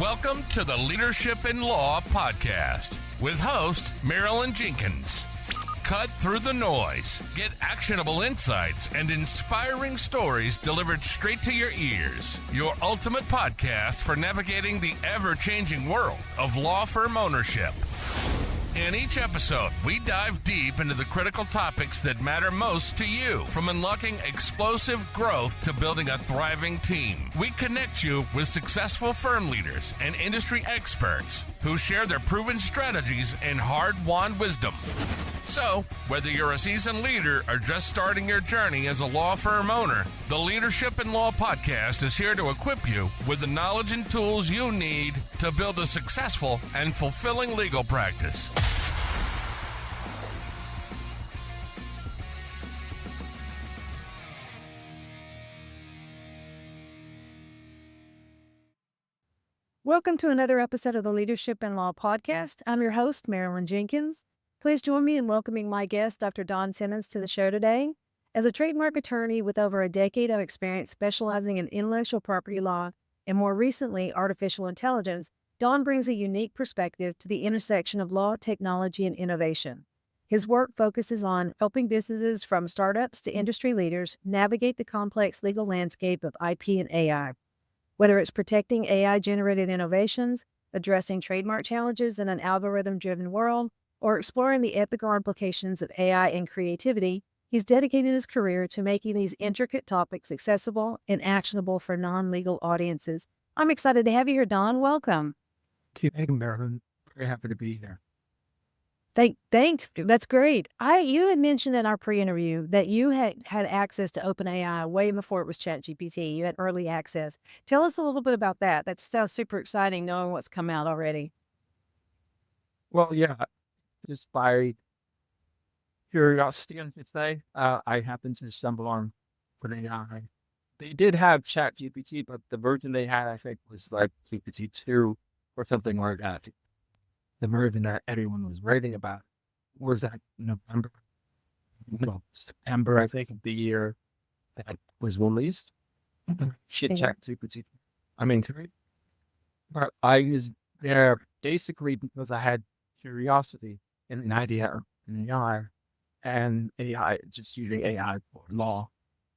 Welcome to the Leadership in Law podcast with host Marilyn Jenkins. Cut through the noise, get actionable insights and inspiring stories delivered straight to your ears. Your ultimate podcast for navigating the ever-changing world of law firm ownership. In each episode, we dive deep into the critical topics that matter most to you, from unlocking explosive growth to building a thriving team. We connect you with successful firm leaders and industry experts who share their proven strategies and hard-won wisdom. So, whether you're a seasoned leader or just starting your journey as a law firm owner, the Leadership in Law podcast is here to equip you with the knowledge and tools you need to build a successful and fulfilling legal practice. Welcome to another episode of the Leadership in Law podcast. I'm your host, Marilyn Jenkins. Please join me in welcoming my guest, Dr. Don Simmonds, to the show today. As a trademark attorney with over a decade of experience specializing in intellectual property law and more recently artificial intelligence, Don brings a unique perspective to the intersection of law, technology, and innovation. His work focuses on helping businesses from startups to industry leaders navigate the complex legal landscape of IP and AI. Whether it's protecting AI-generated innovations, addressing trademark challenges in an algorithm-driven world, or exploring the ethical implications of AI and creativity, he's dedicated his career to making these intricate topics accessible and actionable for non-legal audiences. I'm excited to have you here, Don. Welcome. Thank you, Marilyn. Very happy to be here. Thanks. That's great. You had mentioned in our pre-interview that you had access to OpenAI way before it was ChatGPT. You had early access. Tell us a little bit about that. That sounds super exciting, knowing what's come out already. Well, yeah, just by curiosity, I should say, I happened to stumble on OpenAI. They did have ChatGPT, but the version they had, I think, was like GPT-2 or something like that. The version that everyone was writing about was that September, I think, of the year that was released. ChatGPT. But I was there basically because I had curiosity and an idea in AI and AI, just using AI for law.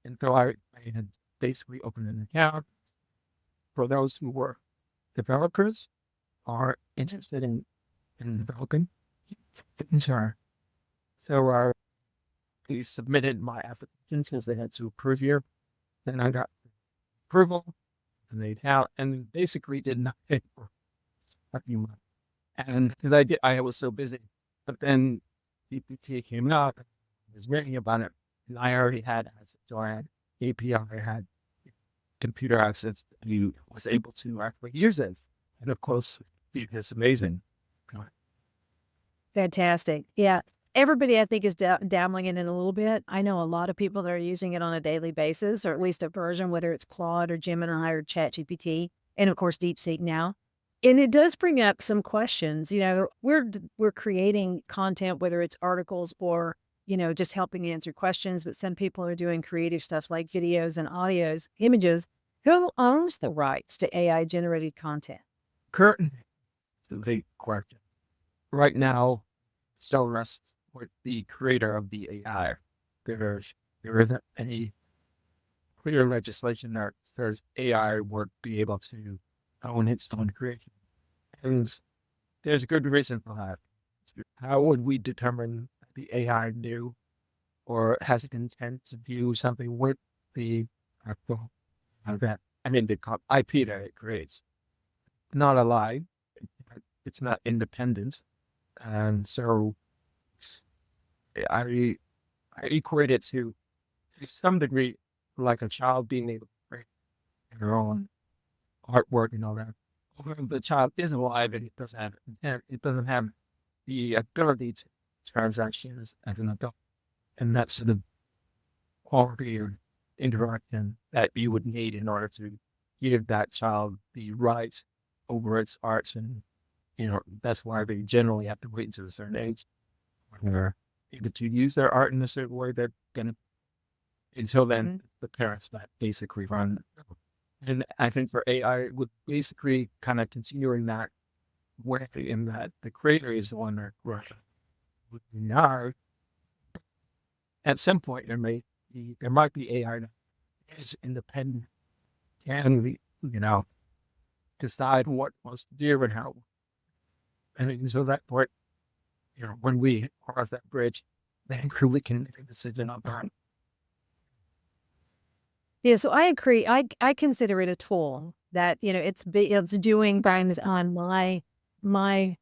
And so I had basically opened an account for those who were developers are interested in developing. So he submitted my application because they had to approve here. Then I got approval and they had, and basically did not take for a few months. And because I was so busy, but then GPT came up, I was reading about it, and I already had access to our API, I had computer access, you was able to actually use it. And of course, it's amazing. Fantastic. Yeah. Everybody, I think, is dabbling in it a little bit. I know a lot of people that are using it on a daily basis, or at least a version, whether it's Claude or Gemini or ChatGPT, and of course, DeepSeek now. And it does bring up some questions. You know, we're creating content, whether it's articles or, just helping answer questions, but some people are doing creative stuff like videos and audios, images. Who owns the rights to AI-generated content? Currently, the big question. Right now, still rests with the creator of the AI. There isn't any clear legislation that says AI would be able to own its own creation. And there's a good reason for that. How would we determine the AI knew or has the intent to do something with the actual event? The IP that it creates. Not alive. It's not independent. And so I equate it to some degree like a child being able to create their own artwork and all that. Although the child is alive and it doesn't have intent, it doesn't have the ability to transactions as an adult. And that's the quality of interaction that you would need in order to give that child the right over its arts. And that's why they generally have to wait until a certain age when they're able to use their art in a certain way. They're going to, until then, the parents that basically run And I think for AI, it would basically kind of continuing that way in that the creator is the one that Russia. Now, at some point, there might be AI that is independent and decide what wants to do and how. And so that point, when we cross that bridge, then we can make a decision on that. Yeah, so I agree. I consider it a tool that it's doing things on my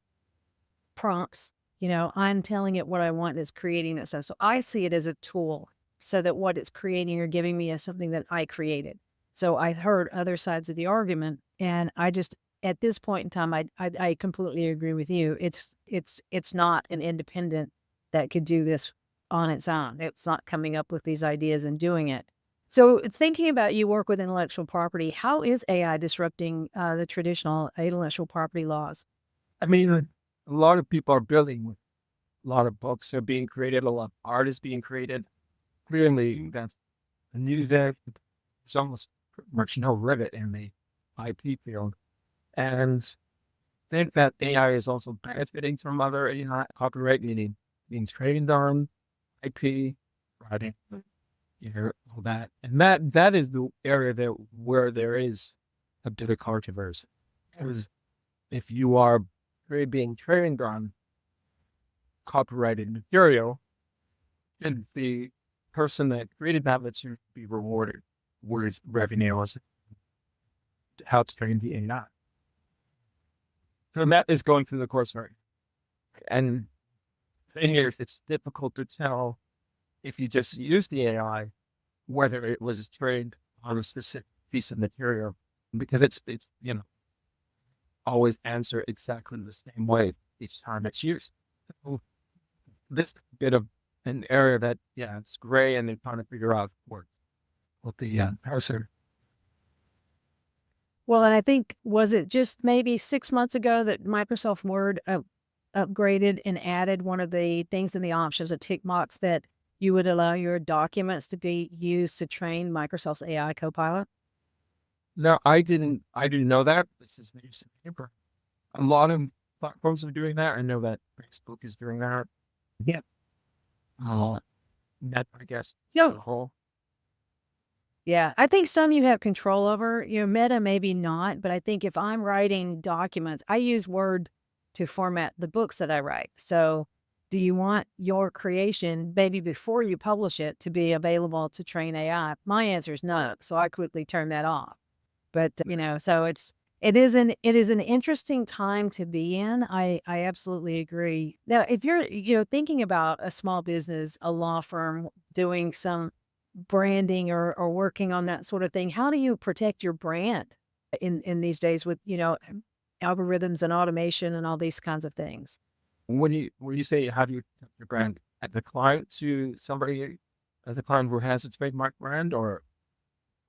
prompts. I'm telling it what I want, and it's creating that stuff. So I see it as a tool, so that what it's creating or giving me is something that I created. So I've heard other sides of the argument, and I just at this point in time, I completely agree with you. It's not an independent that could do this on its own. It's not coming up with these ideas and doing it. So thinking about you work with intellectual property, how is AI disrupting the traditional intellectual property laws? I mean, a lot of people are building with a lot of books are being created, a lot of art is being created. Clearly, that's a new day. There's almost much no limit in the IP field. And I think that AI is also benefiting from other AI copyright, meaning being trained on IP, writing, all that. And that is the area where there is a bit of controversy. Because if you are being trained on copyrighted material, and the person that created that lets you be rewarded with revenue as how to train the AI. So that is going through the course right. And the thing is, it's difficult to tell if you just use the AI, whether it was trained on a specific piece of material, because it's always answer exactly the same way each time it's used. So this bit of an area that, it's gray and they're trying to figure out what the parser. Well, and I think, was it just maybe 6 months ago that Microsoft Word upgraded and added one of the things in the options, a tick box, that you would allow your documents to be used to train Microsoft's AI Copilot? No, I didn't know that. This is news to me. A lot of platforms are doing that. I know that Facebook is doing that. Yeah. That, I guess, No. the whole. Yeah, I think some you have control over. Meta maybe not, but I think if I'm writing documents, I use Word to format the books that I write. So do you want your creation, maybe before you publish it, to be available to train AI? My answer is no. So I quickly turn that off. But, so it is an interesting time to be in. I absolutely agree. Now, if you're, thinking about a small business, a law firm doing some branding or working on that sort of thing, how do you protect your brand in these days with, algorithms and automation and all these kinds of things? When you say how do you protect your brand at the client to somebody as a client who has a trademark brand, or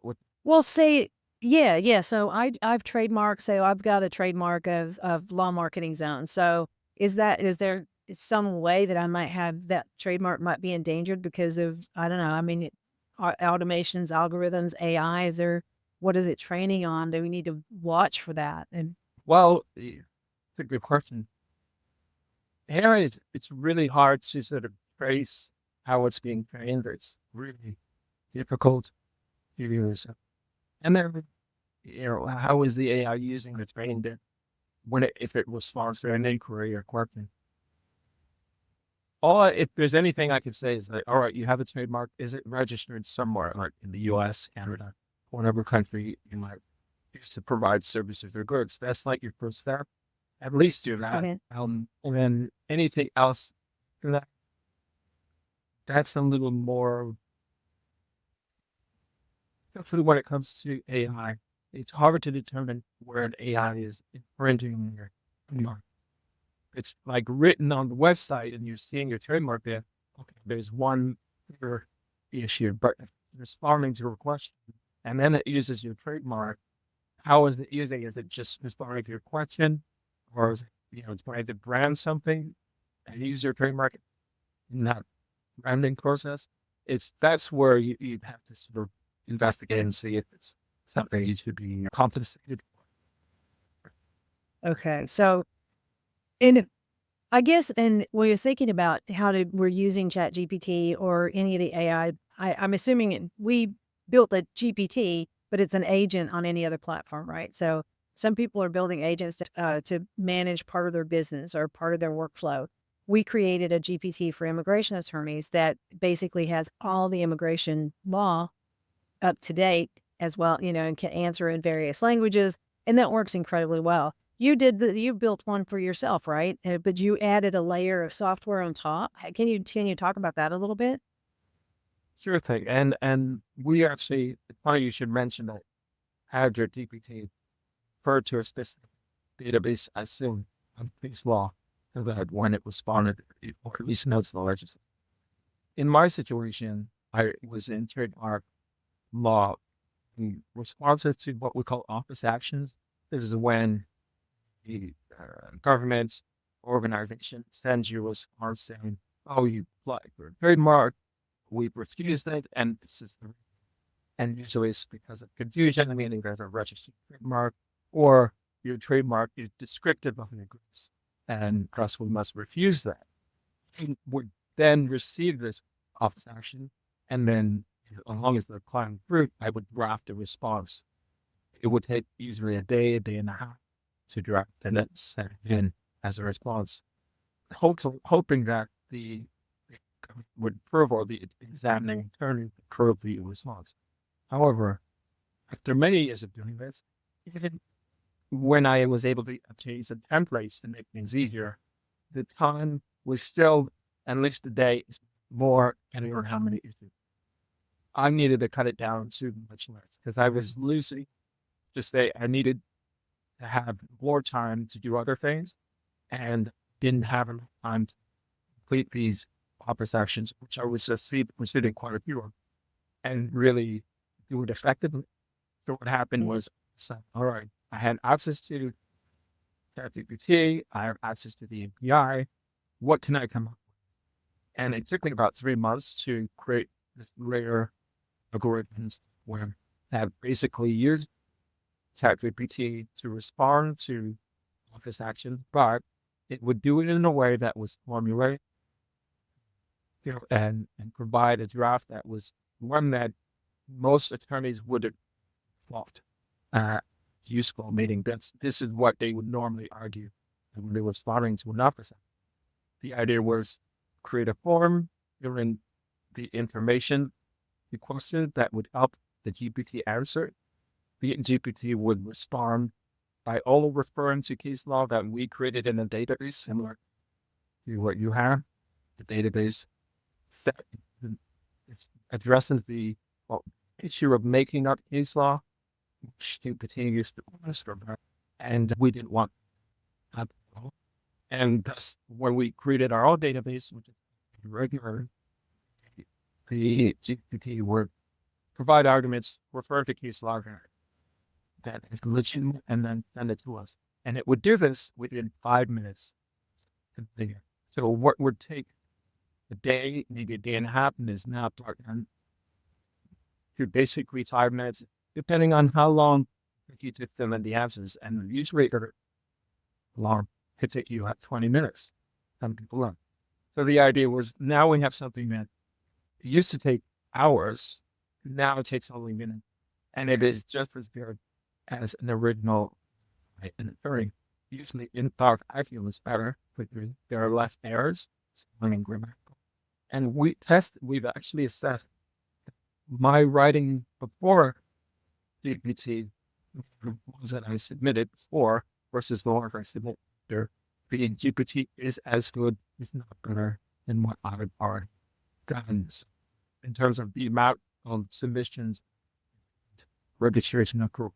what? Well, say, yeah. So I've trademarked. So I've got a trademark of Law Marketing Zone. So is there some way that I might have that trademark might be endangered because of, I don't know. I mean, automations, algorithms, AI. What is it training on? Do we need to watch for that? And Well, it's a good question. Here it's really hard to sort of trace how it's being trained. It's really difficult to use. And then, how is the AI using the training data if it was sponsored an inquiry or question? If there's anything I could say is that, all right, you have a trademark. Is it registered somewhere, like in the U.S., Canada, whatever country you might use to provide services or goods? That's like your first step. At least do that. Okay. And then anything else, that's a little more. Especially when it comes to AI, it's hard to determine where an AI is infringing on your trademark. It's like written on the website and you're seeing your trademark there. Okay, there's one clear issue, but responding to a question and then it uses your trademark. How is it using? Is it just responding to your question, or is it, it's trying to brand something and use your trademark in that branding process? That's where you have to sort of investigate and see if it's something to be compensated. Okay. So, and I guess, and when you're thinking about we're using ChatGPT or any of the AI, I'm assuming we built a GPT, but it's an agent on any other platform, right? So some people are building agents to manage part of their business or part of their workflow. We created a GPT for immigration attorneys that basically has all the immigration law up to date as well, and can answer in various languages, and that works incredibly well. You built one for yourself, right? But you added a layer of software on top. Can you talk about that a little bit? Sure thing. And we actually, it's funny you should mention that had your GPT referred to a specific database as soon on case law, so that when it was spawned, or at least notes the legislation. In my situation, I was in trademark law responsive to what we call office actions. This is when the government organization sends you a response saying, "Oh, you applied for a trademark, we've refused it," and and usually it's because of confusion, meaning there's a registered trademark, or your trademark is descriptive of an goods, and thus we must refuse that. We would then receive this office action, and then as long as the client approved, I would draft a response. It would take usually a day and a half to draft, and then send it in as a response, hoping that the would approve or the examining attorney would approve the response. However, after many years of doing this, even when I was able to obtain some templates to make things easier, the time was still, at least today, is more, and or how many issues. I needed to cut it down to much less because I was losing. Just say I needed to have more time to do other things, and didn't have enough time to complete these office actions, which I was just receiving quite a few of, and really do it effectively. So what happened was, all right, I had access to ChatGPT, I have access to the API. What can I come up with? And it took me about 3 months to create this layer algorithms where that basically used ChatGPT to respond to office action, but it would do it in a way that was formulaic, and provide a draft that was one that most attorneys would have thought useful, meaning this is what they would normally argue when they were responding to an office. The idea was create a form, fill in the information, the question that would help the GPT answer. The GPT would respond by all referring to case law that we created in a database, similar to what you have. The database that addresses the issue of making up case law, which GPT used to us, and we didn't want that. And thus, when we created our own database, which is regular, the GPT would provide arguments, refer to case law that is legitimate, and then send it to us. And it would do this within 5 minutes. So what would take a day, maybe a day and a half, and is now done to basically 5 minutes, depending on how long you took them and the answers. And usually alarm could take you at 20 minutes. Some people learn. So the idea was, now we have something that used to take hours, now it takes only minutes. And it is just as good as an original attorney. Usually, in fact, I feel it's better, but there are less errors, spelling and grammatical. And we've actually assessed my writing before GPT, the ones that I submitted before versus the ones I submitted after. The GPT is as good, if not better, than what I've already done. So in terms of the amount of submissions, registration accrual.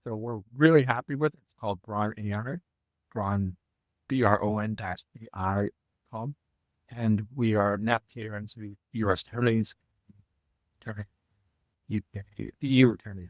So we're really happy with it. It's called Bron AI, Bron, BRON-AI.com. And we are now catering to U.S. attorneys, UK, EU attorneys.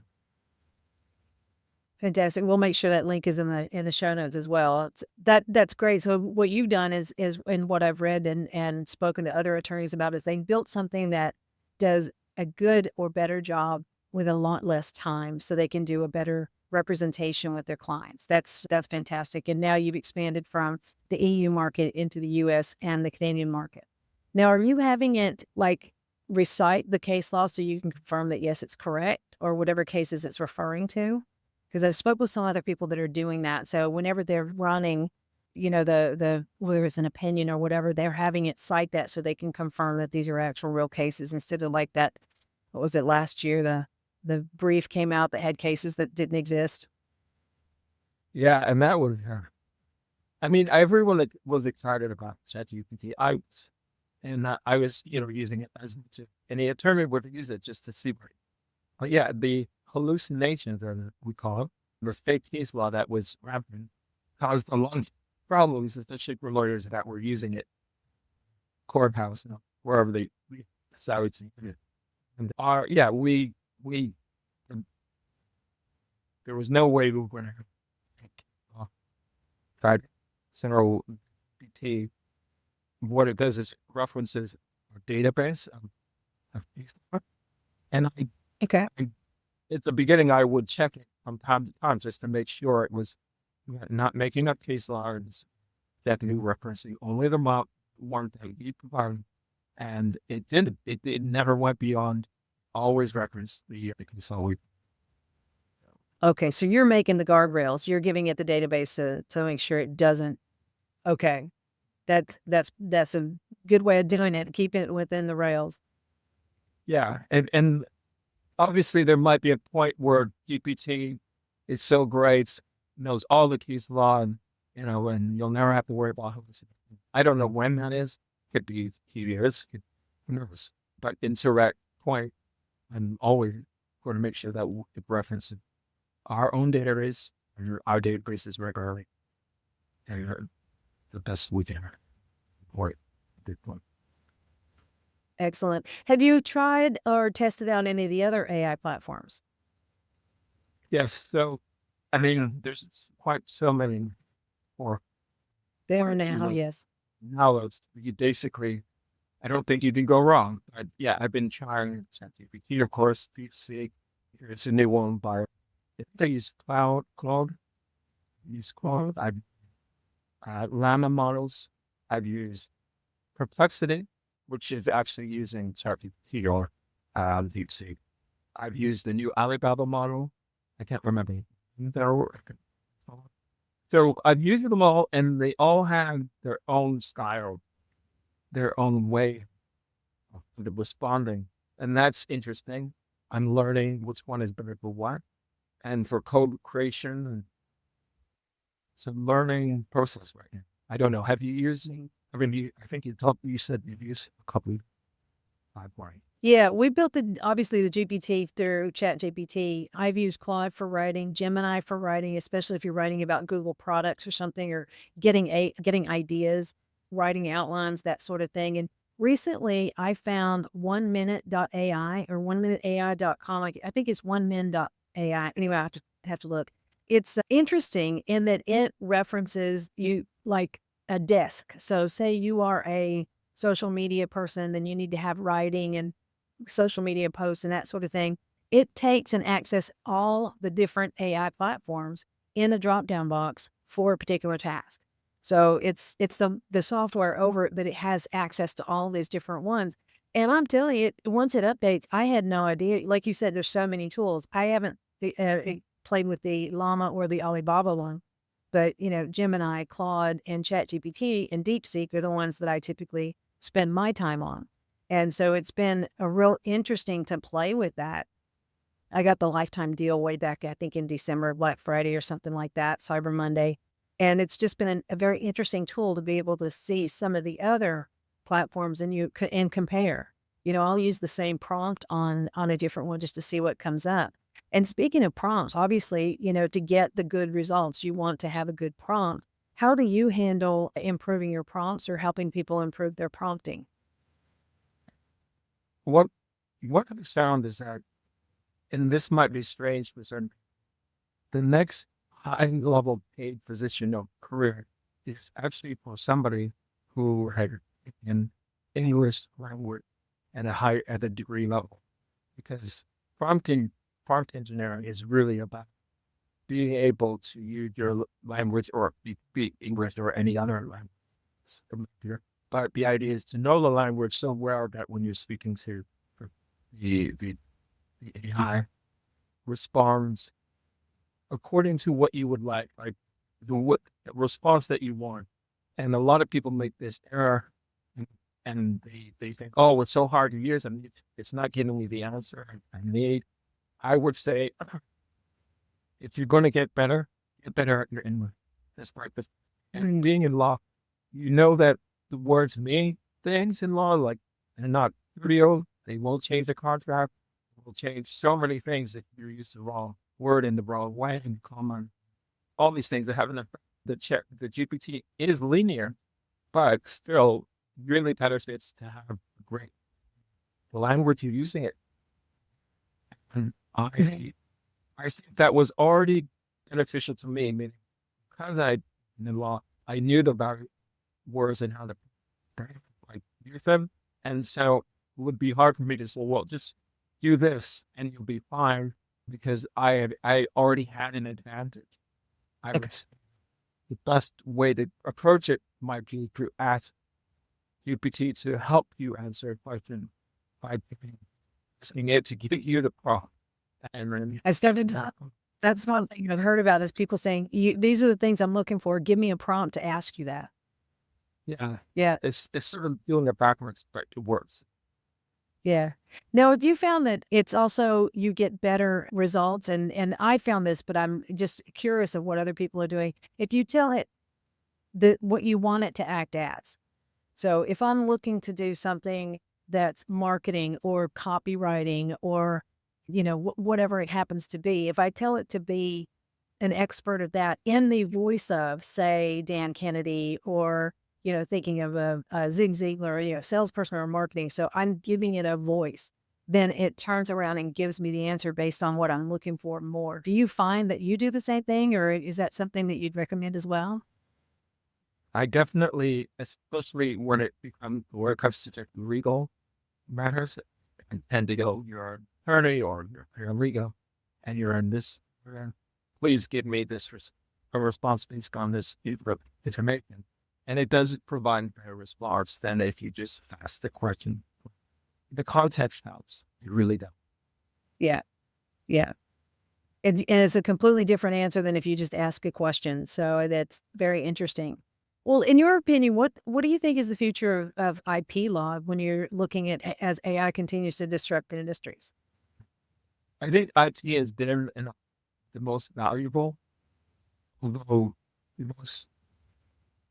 Fantastic. We'll make sure that link is in the show notes as well. That's great. So what you've done is in what I've read and spoken to other attorneys about is they built something that does a good or better job with a lot less time so they can do a better representation with their clients. That's fantastic. And now you've expanded from the EU market into the US and the Canadian market. Now, are you having it like recite the case law so you can confirm that, yes, it's correct, or whatever cases it's referring to? Because I spoke with some other people that are doing that. So whenever they're running, whether it's an opinion or whatever, they're having it cite that so they can confirm that these are actual real cases instead of like that. What was it last year? The brief came out that had cases that didn't exist. Yeah, and that was, I mean, everyone that was excited about ChatGPT, I was, using it as much, and the attorney would use it just to see. But yeah, the hallucinations, or we call it, the fake case law that was rampant, caused a lot of problems, especially for lawyers that were using it, courthouse, wherever they decided to. And we, there was no way we were going to try to Central BT. What it does is it references our database of Facebook. And Okay. at the beginning, I would check it from time to time just to make sure it was not making up case law, and definitely referencing only the one that we provided. And it didn't. It never went beyond. Always reference the case law. Okay, so you're making the guardrails. You're giving it the database to make sure it doesn't. Okay, that's a good way of doing it. Keeping it within the rails. Yeah, and obviously there might be a point where GPT is so great, knows all the case law, and and you'll never have to worry about hallucination. I don't know when that is. Could be years. Who knows? But until that point, I'm always going to make sure that it references our own database, our databases regularly, and the best we can. Or good point. Excellent. Have you tried or tested out any of the other AI platforms? Yes. So, I mean, there's quite so many. Or There are now, yes. now you basically, I don't think you can go wrong. But yeah, I've been trying ChatGPT, of course, DeepSeek. Here's a new one by, they use Claude. I've Llama models. I've used Perplexity, which is actually using ChatGPT or DeepSeek. I've used the new Alibaba model. I can't remember. So I've used them all, and they all have their own style, their own way of responding. And that's interesting. I'm learning which one is better for what. And for code creation, and it's a learning process right now. I don't know. Have you used, I mean, I think you said you used a couple of Yeah, we built obviously the GPT through ChatGPT. I've used Claude for writing, Gemini for writing, especially if you're writing about Google products or something, or getting ideas, writing outlines, that sort of thing. And recently I found 1minute.ai or 1minuteai.com. I think it's 1min.ai. Anyway, I have to look. It's interesting in that it references you like a desk. So say you are a social media person, then you need to have writing and social media posts and that sort of thing. It takes and access all the different AI platforms in a drop-down box for a particular task. So it's the software over it, but it has access to all these different ones. And I'm telling you, once it updates, I had no idea. Like you said, there's so many tools. I haven't played with the Llama or the Alibaba one, but Gemini, Claude, and ChatGPT and DeepSeek are the ones that I typically spend my time on. And so it's been a real interesting to play with that. I got the lifetime deal way back, I think in December, Black Friday or something like that, Cyber Monday. And it's just been a very interesting tool to be able to see some of the other platforms and compare. I'll use the same prompt on a different one just to see what comes up. And speaking of prompts, obviously, to get the good results, you want to have a good prompt. How do you handle improving your prompts or helping people improve their prompting? What I've found is that, and this might be strange for certain, the next high-level paid position of career is actually for somebody who had an English language at a degree level, because prompting prompt engineering is really about being able to use your language or be English or any other language. But the idea is to know the language so well that when you're speaking to the AI responds according to what you would like the response that you want. And a lot of people make this error and they think, oh, it's so hard to use and it's not giving me the answer I need. I would say, if you're going to get better at your English. That's right. But and being in law, you know that the words mean things in law, like they're not trivial. They won't change the contract. They will change so many things if you use the wrong word in the wrong way and common. All these things that have an effect. The GPT is linear, but still really benefits to have great language you're using it. And I think that was already beneficial to me, meaning because I in law, I knew about words and how to use them. And so it would be hard for me to say, well, just do this and you'll be fine because I already had an advantage. The best way to approach it might be to ask GPT to help you answer a question by asking it to give you the prompt. And I started to, that's one thing I've heard about is people saying, these are the things I'm looking for. Give me a prompt to ask you that. Yeah. It's sort of doing it backwards, but it works. Yeah. Now, have you found that it's also, you get better results? And I found this, but I'm just curious of what other people are doing. If you tell it what you want it to act as. So if I'm looking to do something that's marketing or copywriting or, whatever it happens to be, if I tell it to be an expert of that in the voice of, say, Dan Kennedy or, thinking of a Zig Ziglar, salesperson or marketing. So I'm giving it a voice. Then it turns around and gives me the answer based on what I'm looking for more. Do you find that you do the same thing, or is that something that you'd recommend as well? I definitely, especially when it comes to legal matters, and to go, you're an attorney or you're a legal, and you're in this, please give me a response based on this information. And it does provide a response than if you just ask the question. The context helps. It really does. Yeah. Yeah. And it's a completely different answer than if you just ask a question. So that's very interesting. Well, in your opinion, what do you think is the future of IP law when you're looking at as AI continues to disrupt industries? I think IP has been the most valuable, although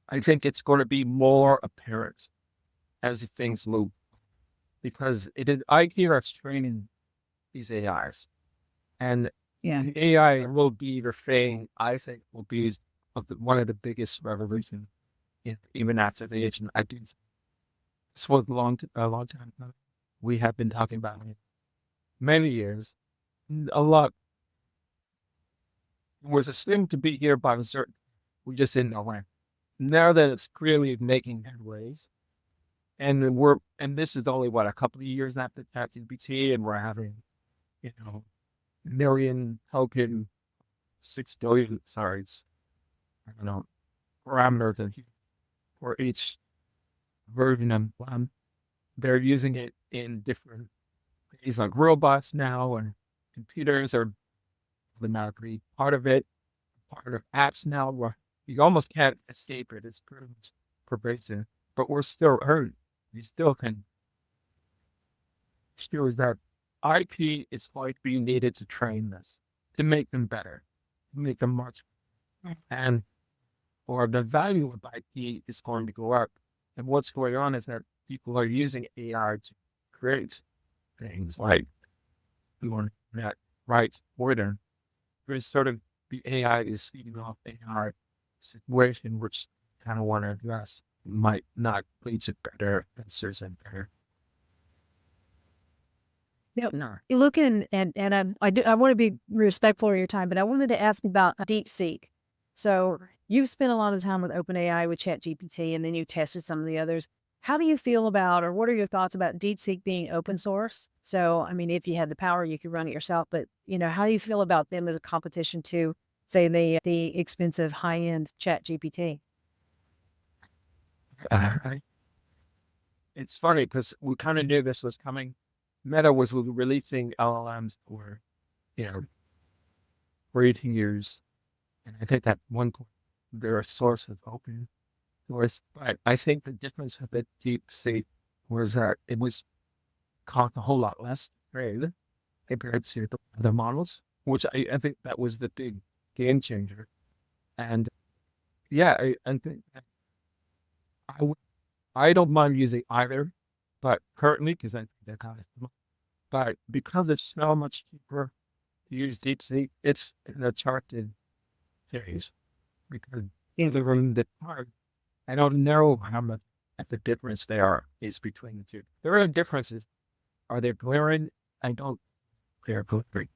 I think it's going to be more apparent as things move, because it is IP that's training these AIs, and the AI will be the thing I think will be one of the biggest revolutions, even after the age. I think this was a long time ago. We have been talking about it many years. A lot was assumed to be here by a certain. We just didn't know when. Now that it's clearly making headways, and this is only a couple of years after ChatGPT, and we're having, million token, 6 billion, parameters for each version of one. They're using it in different ways, like robots now, and computers are automatically part of it, part of apps now, where you almost can't escape it. It's pretty much pervasive, but we're still hurt. We still can. Still is that IP is going to be needed to train this, to make them better, to make them much, and or the value of IP is going to go up. And what's going on is that people are using AI to create things like doing that right order. There's sort of the AI is feeding off AI situation, which kind of want to address, might not lead to better answers and better. Now, looking and I want to be respectful of your time, but I wanted to ask about DeepSeek. So you've spent a lot of time with OpenAI with ChatGPT, and then you tested some of the others. How do you feel about, or what are your thoughts about DeepSeek being open source? So, I mean, if you had the power, you could run it yourself, but, how do you feel about them as a competition to, say, the expensive high-end ChatGPT? It's funny because we kind of knew this was coming. Meta was releasing LLMs for, free to use. And I think at one point they're a source of open source. But I think the difference with the DeepSeek was that it was cost a whole lot less to trade compared to the other models, which I think that was the big game changer. And yeah, I think I don't mind using either, but currently, because I think they're kind of similar, but because it's so much cheaper to use DeepSeek, it's an attractive series. Because either in the part, I don't know how much the difference there is between the two. There are differences. Are they glaring? I don't. They're glaring.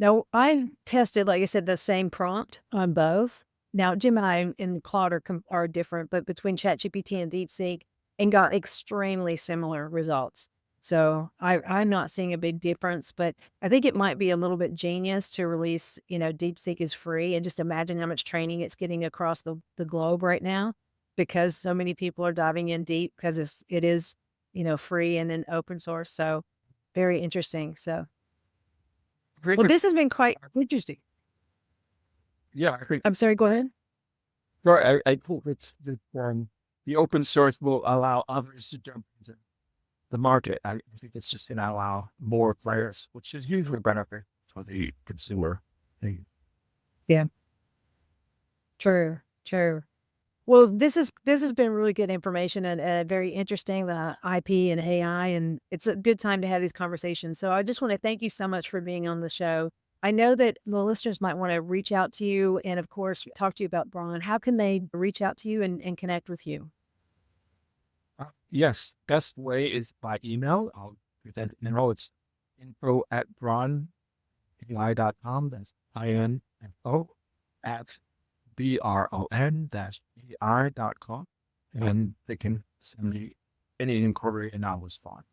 Now, I've tested, like I said, the same prompt on both. Now, Gemini and Claude are different, but between ChatGPT and DeepSeek, and got extremely similar results. So I'm not seeing a big difference, but I think it might be a little bit genius to release, DeepSeek is free, and just imagine how much training it's getting across the globe right now, because so many people are diving in deep because it is, free and then open source. So very interesting. So, well, this has been quite interesting. Yeah, I agree. I'm sorry, go ahead. Right, I hope it's the open source will allow others to jump into the market. I think it's just going to allow more players, which is usually benefit for the consumer. Yeah. True. Well, this has been really good information and very interesting, the IP and AI, and it's a good time to have these conversations. So I just want to thank you so much for being on the show. I know that the listeners might want to reach out to you and, of course, talk to you about Braun. How can they reach out to you and connect with you? Yes, best way is by email. I'll do that email. It's info@braun.com. That's info at BRON-AI.com. And they can send me any inquiry, and I was fine.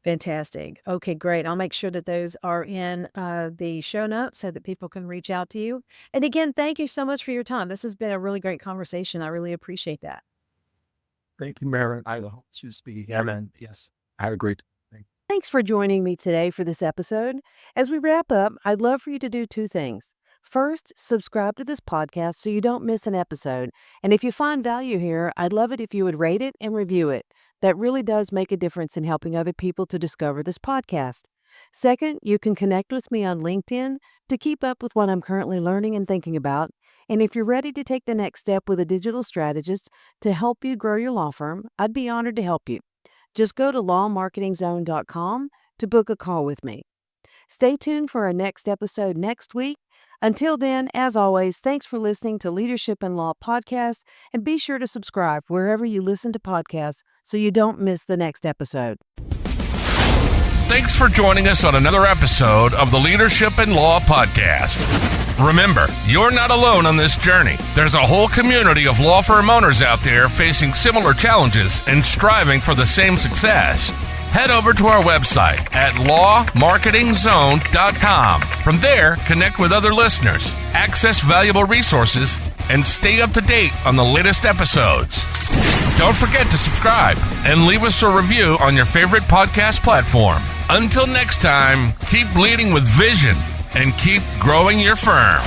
Fantastic. Okay, great. I'll make sure that those are in the show notes so that people can reach out to you. And again, thank you so much for your time. This has been a really great conversation. I really appreciate that. Thank you, Marilyn. I hope to speak here. And yes, I had a great thing. Thanks for joining me today for this episode. As we wrap up, I'd love for you to do two things. First, subscribe to this podcast so you don't miss an episode. And if you find value here, I'd love it if you would rate it and review it. That really does make a difference in helping other people to discover this podcast. Second, you can connect with me on LinkedIn to keep up with what I'm currently learning and thinking about. And if you're ready to take the next step with a digital strategist to help you grow your law firm, I'd be honored to help you. Just go to lawmarketingzone.com to book a call with me. Stay tuned for our next episode next week. Until then, as always, thanks for listening to Leadership in Law Podcast, and be sure to subscribe wherever you listen to podcasts so you don't miss the next episode. Thanks for joining us on another episode of the Leadership in Law Podcast. Remember, you're not alone on this journey. There's a whole community of law firm owners out there facing similar challenges and striving for the same success. Head over to our website at lawmarketingzone.com. From there, connect with other listeners, access valuable resources, and stay up to date on the latest episodes. Don't forget to subscribe and leave us a review on your favorite podcast platform. Until next time, keep leading with vision and keep growing your firm.